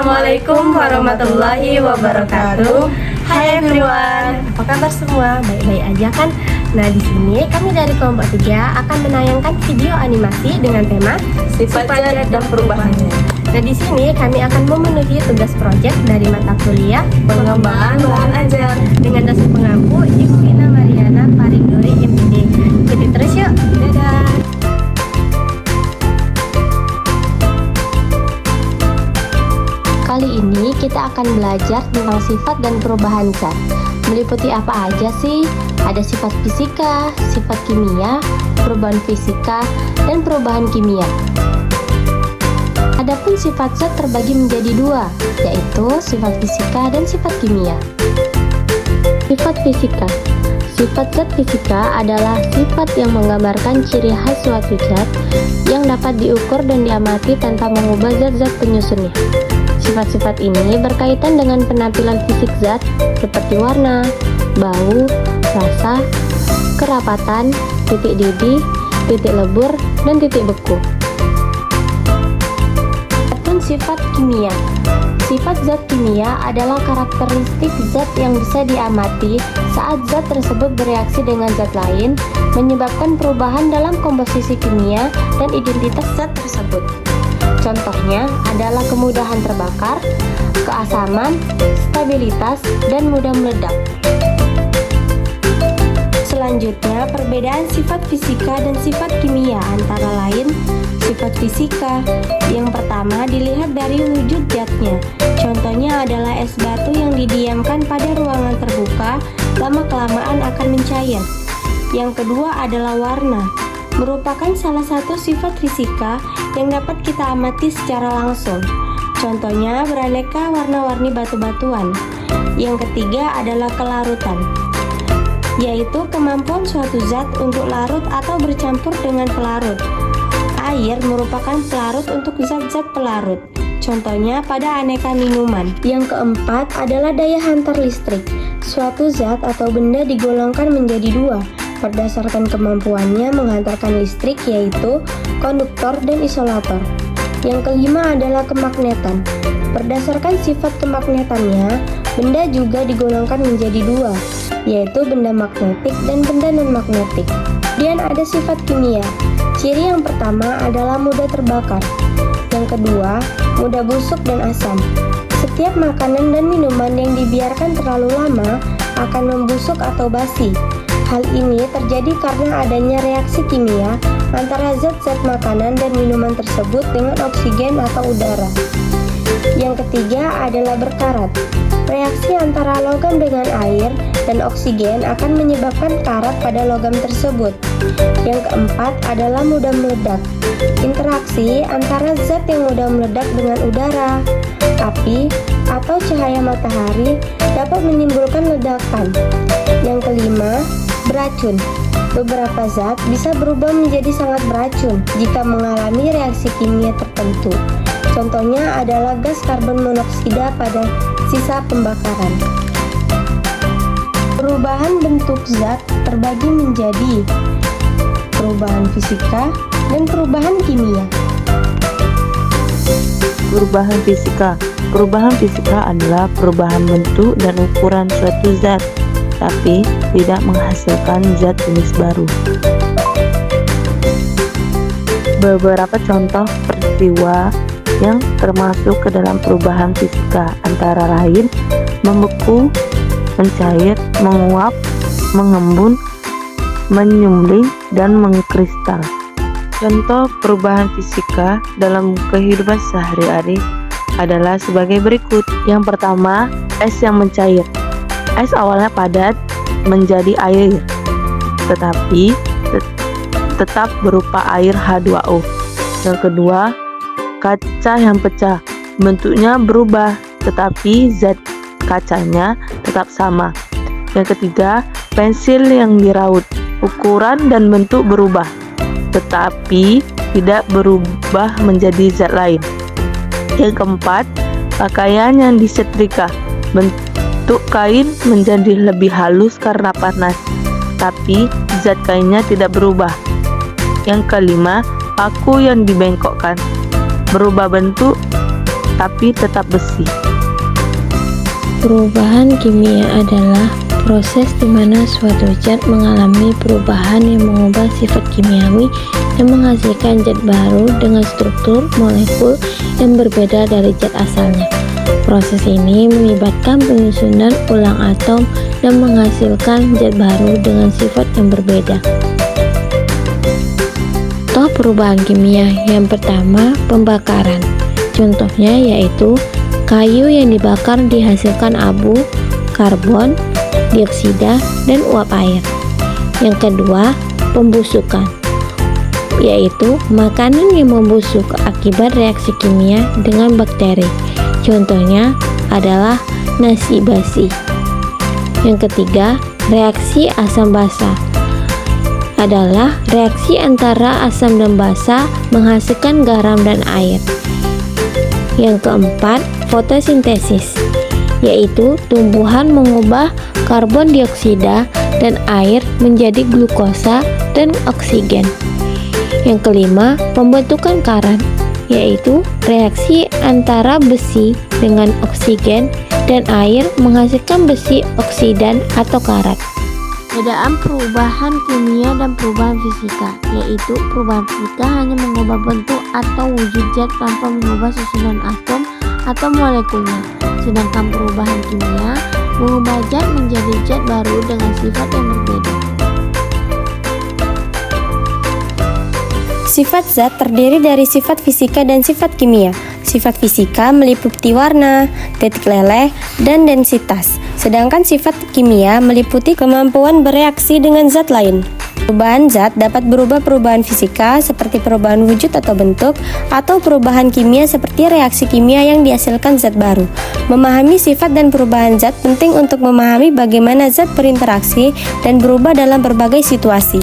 Assalamualaikum warahmatullahi wabarakatuh. Hai everyone, apa kabar semua? Baik-baik aja kan? Nah, di sini kami dari kelompok 3 akan menayangkan video animasi dengan tema Sifat zat dan perubahannya. Nah, di sini kami akan memenuhi tugas proyek dari mata kuliah Pengembangan bahan ajar. dengan dosen pengampu Ibu Ina Mariana Parigdori MPD. Ikuti terus yuk. Dadah. Kali ini kita akan belajar tentang sifat dan perubahan zat. Meliputi apa aja sih? Ada sifat fisika, sifat kimia, perubahan fisika, dan perubahan kimia. Adapun sifat zat terbagi menjadi dua, yaitu sifat fisika dan sifat kimia. Sifat fisika. Sifat zat fisika adalah sifat yang menggambarkan ciri khas suatu zat yang dapat diukur dan diamati tanpa mengubah zat-zat penyusunnya. Sifat-sifat ini berkaitan dengan penampilan fisik zat seperti warna, bau, rasa, kerapatan, titik didih, titik lebur, dan titik beku. Adapun sifat kimia. Sifat zat kimia adalah karakteristik zat yang bisa diamati saat zat tersebut bereaksi dengan zat lain, menyebabkan perubahan dalam komposisi kimia dan identitas zat tersebut. Contohnya adalah kemudahan terbakar, keasaman, stabilitas, dan mudah meledak. Selanjutnya, perbedaan sifat fisika dan sifat kimia antara lain sifat fisika. Yang pertama dilihat dari wujud zatnya. Contohnya adalah es batu yang didiamkan pada ruangan terbuka, lama-kelamaan akan mencair. Yang kedua adalah warna, merupakan salah satu sifat fisika yang dapat kita amati secara langsung. Contohnya beraneka warna-warni batu-batuan. Yang ketiga adalah kelarutan, yaitu kemampuan suatu zat untuk larut atau bercampur dengan pelarut. Air merupakan pelarut untuk zat-zat pelarut. Contohnya pada aneka minuman. Yang keempat adalah daya hantar listrik. Suatu zat atau benda digolongkan menjadi dua berdasarkan kemampuannya menghantarkan listrik, yaitu konduktor dan isolator. Yang kelima adalah kemagnetan. Berdasarkan sifat kemagnetannya, benda juga digolongkan menjadi dua, yaitu benda magnetik dan benda non-magnetik. Kemudian ada sifat kimia. Ciri yang pertama adalah mudah terbakar. Yang kedua, mudah busuk dan asam. Setiap makanan dan minuman yang dibiarkan terlalu lama akan membusuk atau basi. Hal ini terjadi karena adanya reaksi kimia antara zat-zat makanan dan minuman tersebut dengan oksigen atau udara. Yang ketiga adalah berkarat. Reaksi antara logam dengan air dan oksigen akan menyebabkan karat pada logam tersebut. Yang keempat adalah mudah meledak. Interaksi antara zat yang mudah meledak dengan udara, api, atau cahaya matahari dapat menimbulkan ledakan. Yang kelima, beracun. Beberapa zat bisa berubah menjadi sangat beracun jika mengalami reaksi kimia tertentu. Contohnya adalah gas karbon monoksida pada sisa pembakaran. Perubahan bentuk zat terbagi menjadi perubahan fisika dan perubahan kimia. Perubahan fisika. Perubahan fisika adalah perubahan bentuk dan ukuran suatu zat, tapi tidak menghasilkan zat jenis baru. Beberapa contoh peristiwa yang termasuk ke dalam perubahan fisika antara lain membeku, mencair, menguap, mengembun, menyumbling, dan mengkristal. Contoh perubahan fisika dalam kehidupan sehari-hari adalah sebagai berikut. Yang pertama, es yang mencair. Es awalnya padat menjadi air, tetapi tetap berupa air H2O. Yang kedua, kaca yang pecah. Bentuknya berubah, tetapi zat kacanya tetap sama. Yang ketiga, pensil yang diraut. Ukuran dan bentuk berubah, tetapi tidak berubah menjadi zat lain. Yang keempat, pakaian yang disetrika. Bentuk kain menjadi lebih halus karena panas, tapi zat kainnya tidak berubah. Yang kelima, paku yang dibengkokkan. Berubah bentuk, tapi tetap besi. Perubahan kimia adalah proses di mana suatu zat mengalami perubahan yang mengubah sifat kimiawi dan menghasilkan zat baru dengan struktur molekul yang berbeda dari zat asalnya. Proses ini melibatkan penyusunan ulang atom dan menghasilkan zat baru dengan sifat yang berbeda. Contoh perubahan kimia yang pertama, pembakaran. Contohnya yaitu kayu yang dibakar dihasilkan abu, karbon, dioksida, dan uap air. Yang kedua, pembusukan, yaitu makanan yang membusuk akibat reaksi kimia dengan bakteri. Contohnya adalah nasi basi. Yang ketiga, reaksi asam basa adalah reaksi antara asam dan basa menghasilkan garam dan air. Yang keempat, fotosintesis, yaitu tumbuhan mengubah karbon dioksida dan air menjadi glukosa dan oksigen. Yang kelima, pembentukan karat, yaitu reaksi antara besi dengan oksigen dan air menghasilkan besi oksidan atau karat. Perbedaan perubahan kimia dan perubahan fisika, yaitu perubahan fisika hanya mengubah bentuk atau wujud zat tanpa mengubah susunan atom atau molekulnya, sedangkan perubahan kimia mengubah zat menjadi zat baru dengan sifat yang berbeda. Sifat zat terdiri dari sifat fisika dan sifat kimia. Sifat fisika meliputi warna, titik leleh, dan densitas. Sedangkan sifat kimia meliputi kemampuan bereaksi dengan zat lain. Perubahan zat dapat berubah perubahan fisika seperti perubahan wujud atau bentuk, atau perubahan kimia seperti reaksi kimia yang dihasilkan zat baru. Memahami sifat dan perubahan zat penting untuk memahami bagaimana zat berinteraksi dan berubah dalam berbagai situasi.